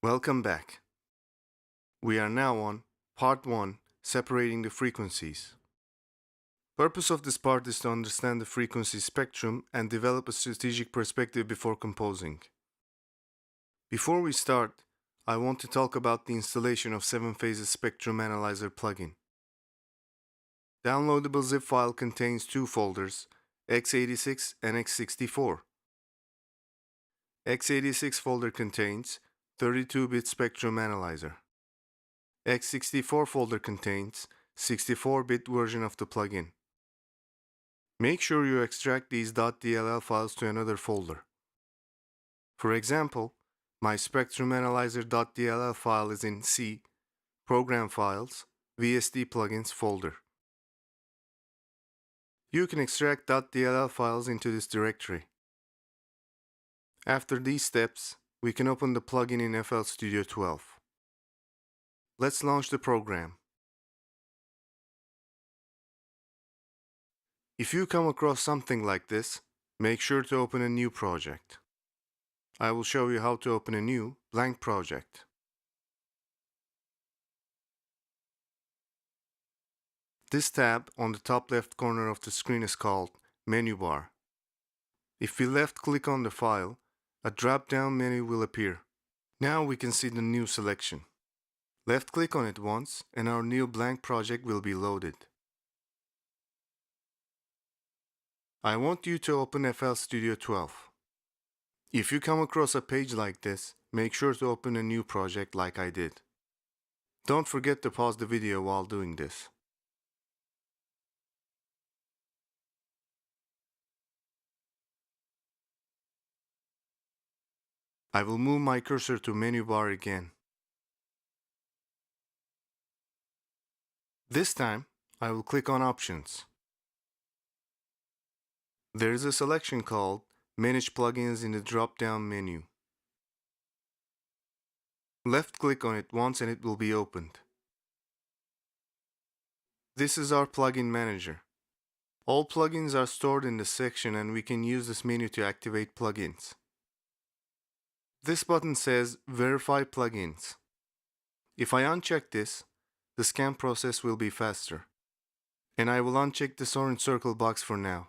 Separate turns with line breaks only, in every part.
Welcome back. We are now on Part 1, Separating the Frequencies. Purpose of this part is to understand the frequency spectrum and develop a strategic perspective before composing. Before we start, I want to talk about the installation of 7 Phases Spectrum Analyzer plugin. Downloadable zip file contains 2 folders, x86 and x64. x86 folder contains 32-bit spectrum analyzer. x64 folder contains 64-bit version of the plugin. Make sure you extract these .dll files to another folder. For example, my spectrum analyzer.dll file is in C, Program Files, VSD Plugins folder. You can extract .dll files into this directory. After these steps, we can open the plugin in FL Studio 12. Let's launch the program. If you come across something like this, make sure to open a new project. I will show you how to open a new, blank project. This tab on the top left corner of the screen is called Menu Bar. If we left-click on the file, a drop-down menu will appear. Now we can see the new selection. Left-click on it once and our new blank project will be loaded. I want you to open FL Studio 12. If you come across a page like this, make sure to open a new project like I did. Don't forget to pause the video while doing this. I will move my cursor to menu bar again. This time, I will click on Options. There is a selection called Manage Plugins in the drop-down menu. Left-click on it once and it will be opened. This is our plugin manager. All plugins are stored in this section and we can use this menu to activate plugins. This button says Verify Plugins. If I uncheck this, the scan process will be faster. And I will uncheck this orange circle box for now.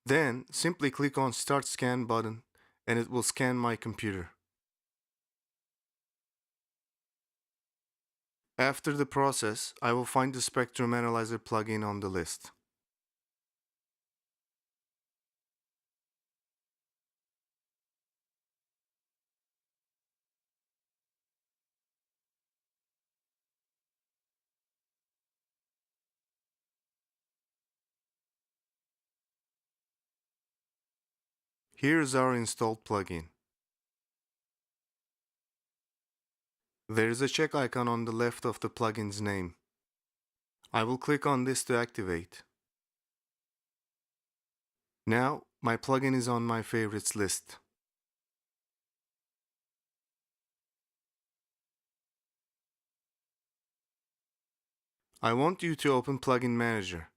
Then, simply click on Start Scan button and it will scan my computer. After the process, I will find the Spectrum Analyzer plugin on the list. Here is our installed plugin. There is a check icon on the left of the plugin's name. I will click on this to activate. Now, my plugin is on my favorites list. I want you to open Plugin Manager.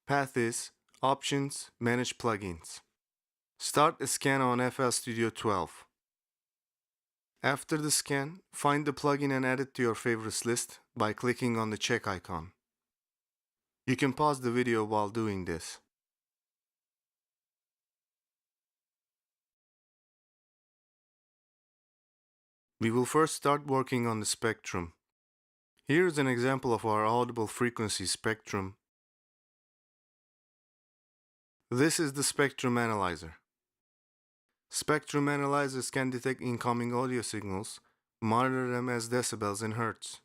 Path is Options, Manage Plugins. Start a scan on FL Studio 12. After the scan, find the plugin and add it to your favorites list by clicking on the check icon. You can pause the video while doing this. We will first start working on the spectrum. Here is an example of our audible frequency spectrum. This is the spectrum analyzer. Spectrum analyzers can detect incoming audio signals, monitor them as decibels and hertz.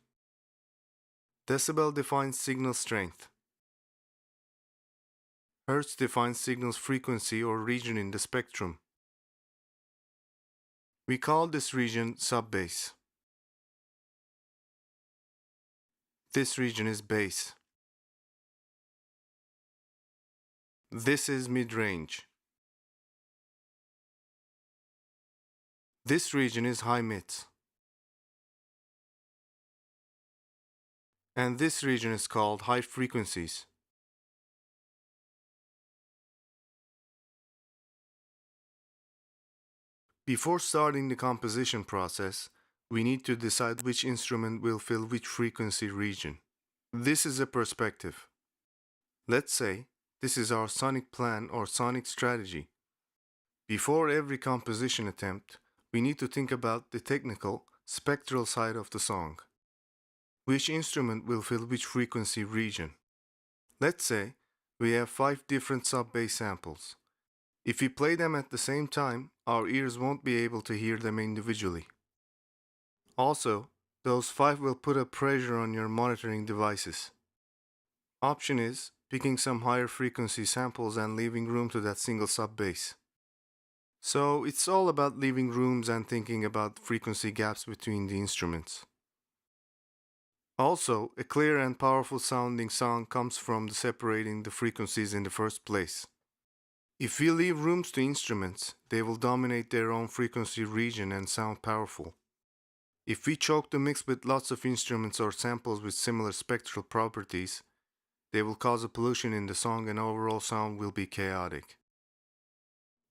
Decibel defines signal strength. Hertz defines signal's frequency or region in the spectrum. We call this region subbase. This region is bass. This is mid-range. This region is high-mids. And this region is called high frequencies. Before starting the composition process, we need to decide which instrument will fill which frequency region. This is a perspective. Let's say this is our sonic plan or sonic strategy. Before every composition attempt, we need to think about the technical, spectral side of the song. Which instrument will fill which frequency region? Let's say we have 5 different sub-bass samples. If we play them at the same time, our ears won't be able to hear them individually. Also, those 5 will put a pressure on your monitoring devices. Option is picking some higher frequency samples and leaving room to that single sub-bass. So it's all about leaving rooms and thinking about frequency gaps between the instruments. Also, a clear and powerful sounding song comes from separating the frequencies in the first place. If we leave rooms to instruments, they will dominate their own frequency region and sound powerful. If we choke the mix with lots of instruments or samples with similar spectral properties, they will cause a pollution in the song and overall sound will be chaotic.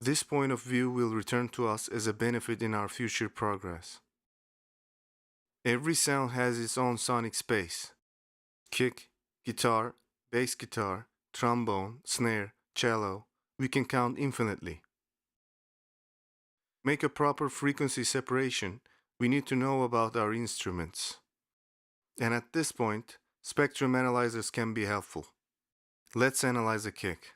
This point of view will return to us as a benefit in our future progress. Every sound has its own sonic space. Kick, guitar, bass guitar, trombone, snare, cello, we can count infinitely. Make a proper frequency separation, we need to know about our instruments. And at this point, spectrum analyzers can be helpful. Let's analyze a kick.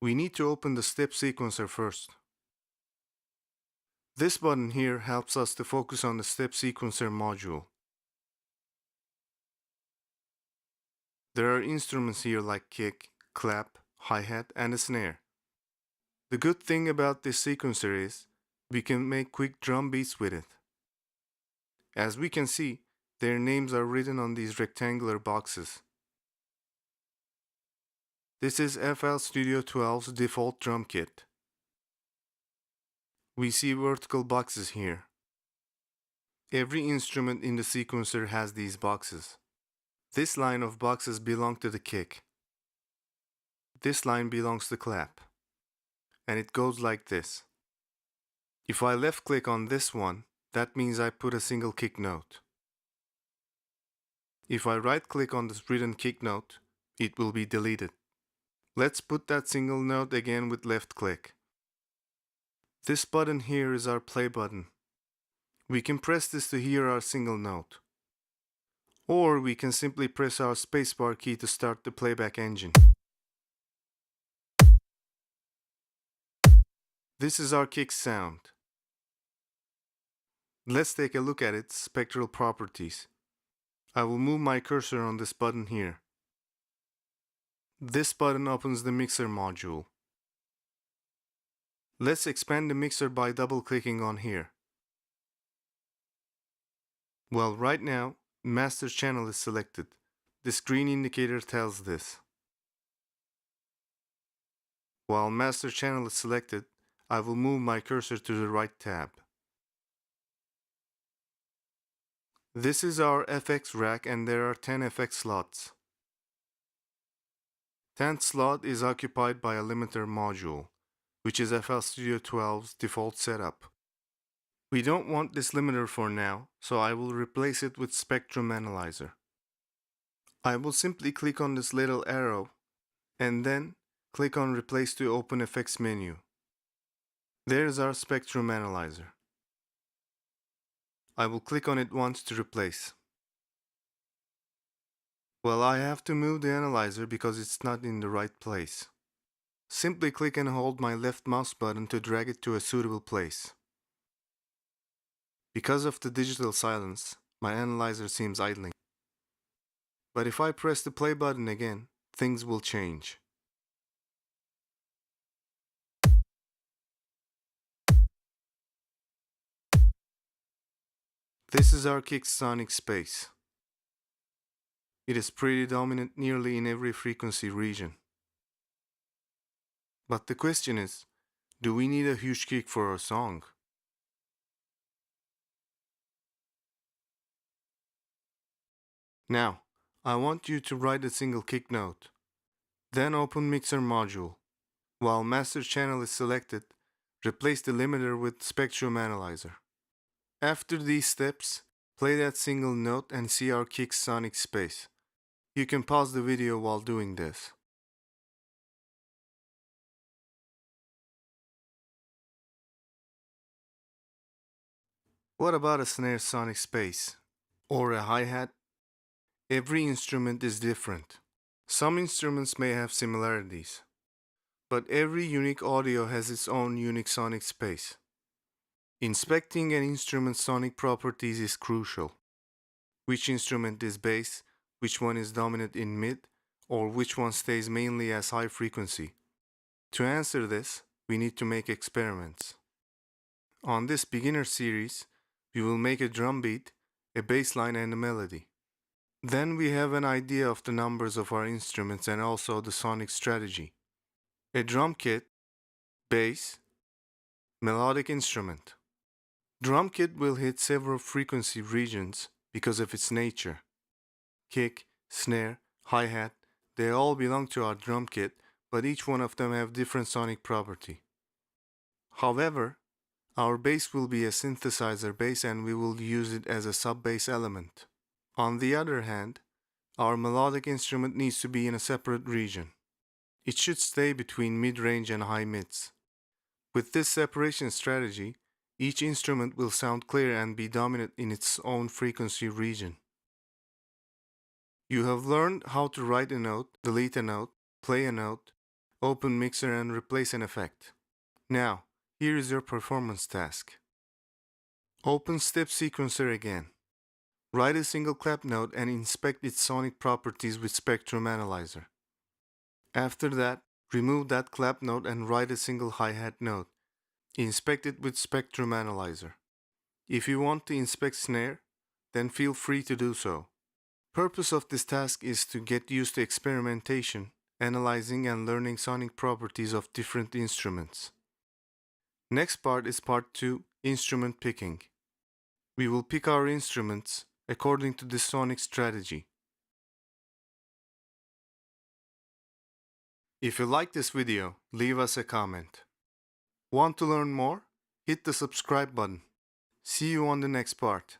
We need to open the step sequencer first. This button here helps us to focus on the step sequencer module. There are instruments here like kick, clap, hi-hat, and a snare. The good thing about this sequencer is we can make quick drum beats with it. As we can see, their names are written on these rectangular boxes. This is FL Studio 12's default drum kit. We see vertical boxes here. Every instrument in the sequencer has these boxes. This line of boxes belong to the kick. This line belongs to clap. And it goes like this. If I left click on this one, that means I put a single kick note. If I right click on this written kick note, it will be deleted. Let's put that single note again with left click. This button here is our play button. We can press this to hear our single note. Or we can simply press our spacebar key to start the playback engine. This is our kick sound. Let's take a look at its spectral properties. I will move my cursor on this button here. This button opens the mixer module. Let's expand the mixer by double-clicking on here. Well, right now, master channel is selected. This green indicator tells this. While master channel is selected, I will move my cursor to the right tab. This is our FX rack and there are 10 FX slots. 10th slot is occupied by a limiter module, which is FL Studio 12's default setup. We don't want this limiter for now, so I will replace it with Spectrum Analyzer. I will simply click on this little arrow and then click on Replace to open Effects menu. There's our Spectrum Analyzer. I will click on it once to replace. Well, I have to move the analyzer because it's not in the right place. Simply click and hold my left mouse button to drag it to a suitable place. Because of the digital silence, my analyzer seems idling. But if I press the play button again, things will change. This is our kick sonic space. It is pretty dominant nearly in every frequency region. But the question is, do we need a huge kick for our song? Now, I want you to write a single kick note. Then open Mixer module. While master channel is selected, replace the limiter with spectrum analyzer. After these steps, play that single note and see our kick's sonic space. You can pause the video while doing this. What about a snare sonic space? Or a hi-hat? Every instrument is different. Some instruments may have similarities, but every unique audio has its own unique sonic space. Inspecting an instrument's sonic properties is crucial. Which instrument is bass, which one is dominant in mid, or which one stays mainly as high frequency. To answer this, we need to make experiments. On this beginner series, we will make a drum beat, a bass line and a melody. Then we have an idea of the numbers of our instruments and also the sonic strategy. A drum kit, bass, melodic instrument. Drum kit will hit several frequency regions because of its nature. Kick, snare, hi-hat, they all belong to our drum kit, but each one of them have different sonic property. However, our bass will be a synthesizer bass and we will use it as a sub-bass element. On the other hand, our melodic instrument needs to be in a separate region. It should stay between mid-range and high mids. With this separation strategy, each instrument will sound clear and be dominant in its own frequency region. You have learned how to write a note, delete a note, play a note, open mixer and replace an effect. Now, here is your performance task. Open step sequencer again. Write a single clap note and inspect its sonic properties with spectrum analyzer. After that, remove that clap note and write a single hi-hat note. Inspect it with spectrum analyzer. If you want to inspect snare, then feel free to do so. Purpose of this task is to get used to experimentation, analyzing and learning sonic properties of different instruments. Next part is part 2, instrument picking. We will pick our instruments according to this sonic strategy. If you like this video, leave us a comment. Want to learn more? Hit the subscribe button. See you on the next part.